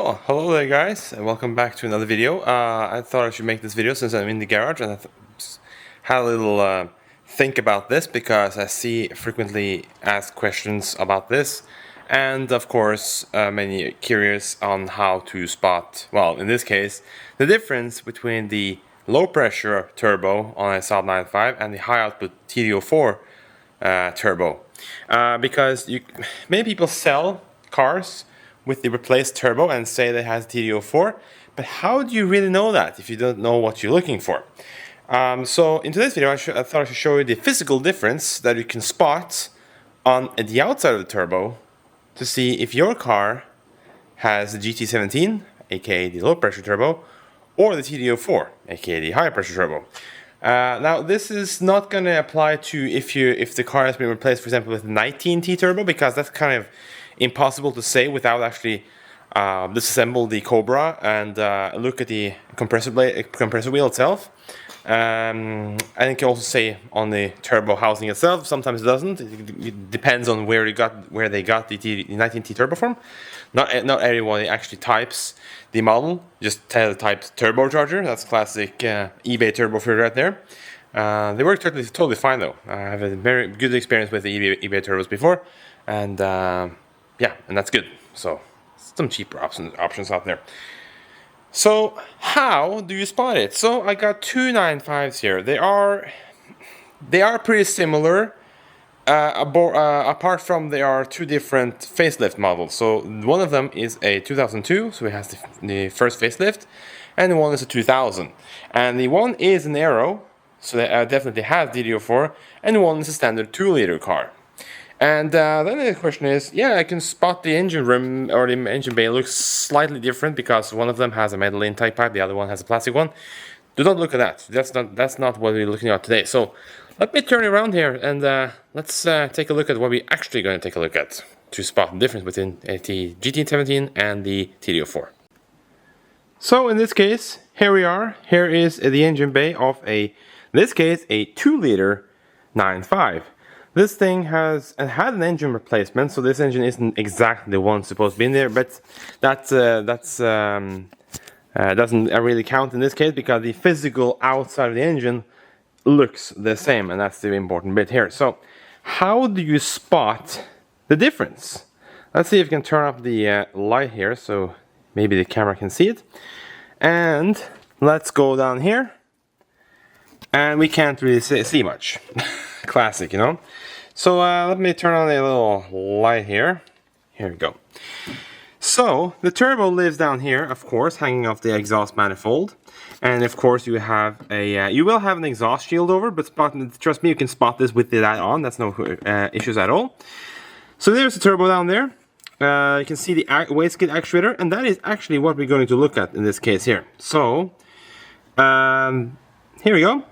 Well, hello there guys, and welcome back to another video. I thought I should make this video since I'm in the garage, and I had a little think about this because I see frequently asked questions about this, and of course many curious on how to spot, well in this case, the difference between the low pressure turbo on a Saab 9.5 and the high output TD04 turbo. Because many people sell cars with the replaced turbo and say that it has TD04, but how do you really know that if you don't know what you're looking for? So in today's video I thought I should show you the physical difference that you can spot on the outside of the turbo to see if your car has the GT17, aka the low pressure turbo, or the TD04, aka the high pressure turbo. Now this is not going to apply to if the car has been replaced, for example, with 19T turbo, because that's kind of impossible to say without actually disassemble the Cobra and look at the compressor wheel itself. And you can also say on the turbo housing itself. Sometimes it doesn't. It depends on where they got the 19T turbo from. Not everyone actually types the model. Just types turbocharger. That's classic eBay turbo fuel right there. They work totally fine though. I have a very good experience with the eBay turbos before, and yeah, and that's good. So some cheaper options out there. So how do you spot it? So I got two 9.5s here. They are pretty similar, apart from they are two different facelift models. So one of them is a 2002, so it has the first facelift, and the one is a 2000. And the one is an Aero, so it definitely has TD04, and the one is a standard 2-liter car. And then the question is, yeah, I can spot the engine room, or the engine bay looks slightly different because one of them has a metal intake pipe, the other one has a plastic one. Do not look at that. That's not what we're looking at today. So let me turn around here and let's take a look at what we're actually going to take a look at to spot the difference between the GT17 and the TD04. So in this case, here we are. Here is the engine bay of in this case, a 2-liter 9.5. This thing had an engine replacement, so this engine isn't exactly the one supposed to be in there, but that doesn't really count in this case because the physical outside of the engine looks the same, and that's the important bit here. So how do you spot the difference? Let's see if we can turn up the light here so maybe the camera can see it. And let's go down here, and we can't really see much. Classic, you know. So let me turn on a little light here. Here we go. So the turbo lives down here, of course, hanging off the exhaust manifold, and of course you have you will have an exhaust shield over, but trust me, you can spot this with that on. That's no issues at all. So there's the turbo down there. You can see the wastegate actuator, and that is actually what we're going to look at in this case here. So here we go.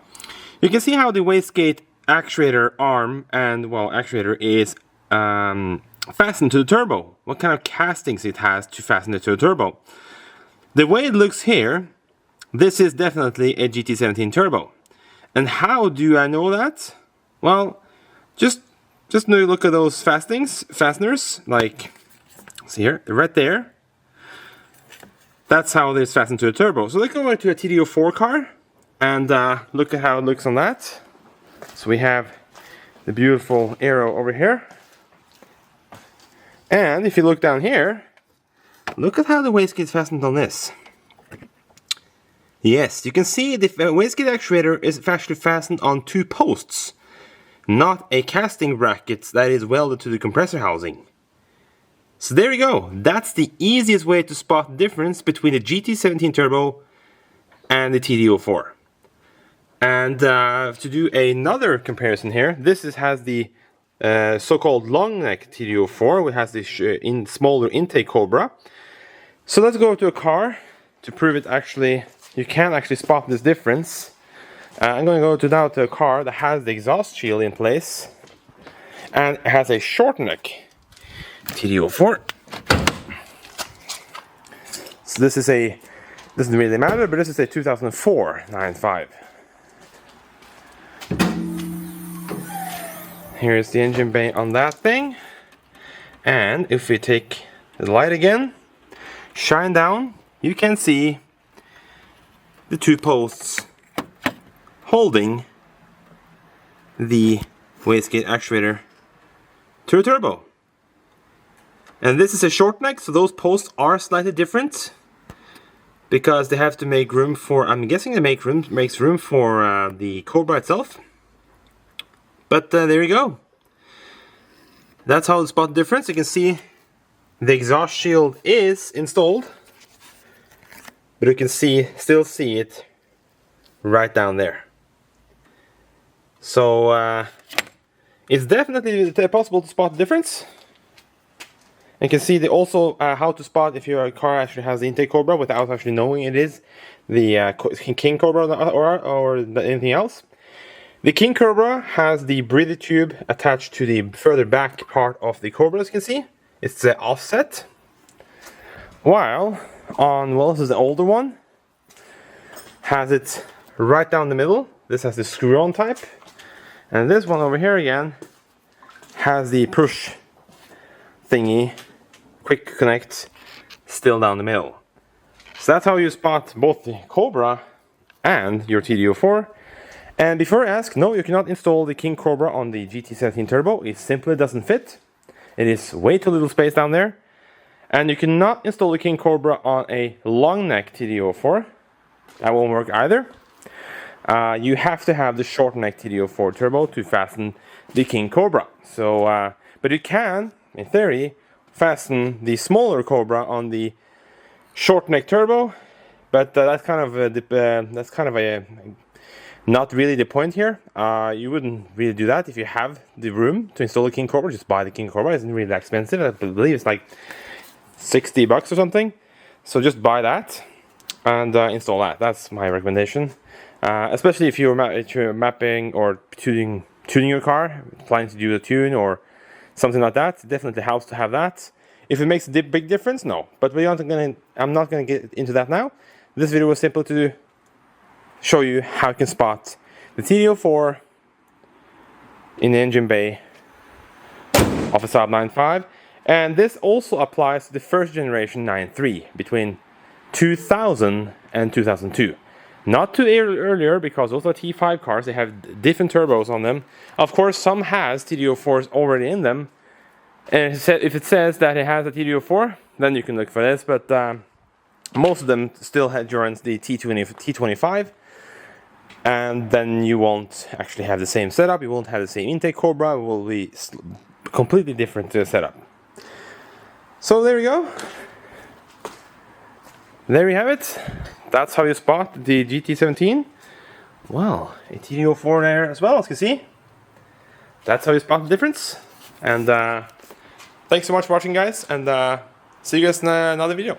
You can see how the wastegate actuator arm and, well, actuator is fastened to the turbo. What kind of castings it has to fasten it to the turbo. The way it looks here, this is definitely a GT17 turbo. And how do I know that? Well, just look at those fasteners, like, see here, right there. That's how it is fastened to the turbo. So let's go over to a TD04 car and look at how it looks on that. So we have the beautiful Aero over here. And if you look down here, look at how the wastegate is fastened on this. Yes, you can see the wastegate actuator is actually fastened on two posts, not a casting bracket that is welded to the compressor housing. So there you go. That's the easiest way to spot the difference between the GT17 turbo and the TD04. And to do another comparison here, this has the so-called long neck TD04, which has this smaller intake Cobra. So let's go to a car to prove it you can actually spot this difference. I'm going to go now to a car that has the exhaust shield in place and it has a short neck TD04. So this is doesn't really matter, but this is a 2004 9.5. Here's the engine bay on that thing, and if we take the light again, shine down, you can see the two posts holding the wastegate actuator to a turbo. And this is a short neck, so those posts are slightly different because they have to make room for, I'm guessing they makes room for the Cobra itself. But there you go. That's how to spot the difference. You can see the exhaust shield is installed, but you can still see it right down there. So it's definitely possible to spot the difference. You can see also how to spot if your car actually has the intake Cobra without actually knowing it is the King Cobra or anything else. The King Cobra has the breather tube attached to the further back part of the Cobra, as you can see. It's the offset. While well, this is the older one, has it right down the middle. This has the screw-on type. And this one over here again has the push thingy, quick connect, still down the middle. So that's how you spot both the Cobra and your TD04. And before you ask, no, you cannot install the King Cobra on the GT17 Turbo. It simply doesn't fit. It is way too little space down there. And you cannot install the King Cobra on a long neck TD04. That won't work either. You have to have the short neck TD04 Turbo to fasten the King Cobra. So, but you can, in theory, fasten the smaller Cobra on the short neck Turbo. But that's kind of a not really the point here. You wouldn't really do that if you have the room to install the King Cobra. Just buy the King Cobra. It's not really that expensive. I believe it's like 60 bucks or something. So just buy that and install that. That's my recommendation. Especially if you're mapping or tuning your car, planning to do a tune or something like that. It definitely helps to have that. If it makes a big difference, no. But I'm not going to get into that now. This video was simple to show you how you can spot the TD04 in the engine bay of a Saab 9.5, and this also applies to the first generation 9.3 between 2000 and 2002. Not too earlier, because those are T5 cars. They have different turbos on them. Of course, some has TD04s already in them, and if it says that it has a TD04, then you can look for this. But most of them still joins the T25. And then you won't actually have the same setup, you won't have the same intake Cobra, it will be completely different setup. So there you go. There you have it. That's how you spot the GT17. Well, a TD04 there as well, as you can see. That's how you spot the difference. And thanks so much for watching, guys, and see you guys in another video.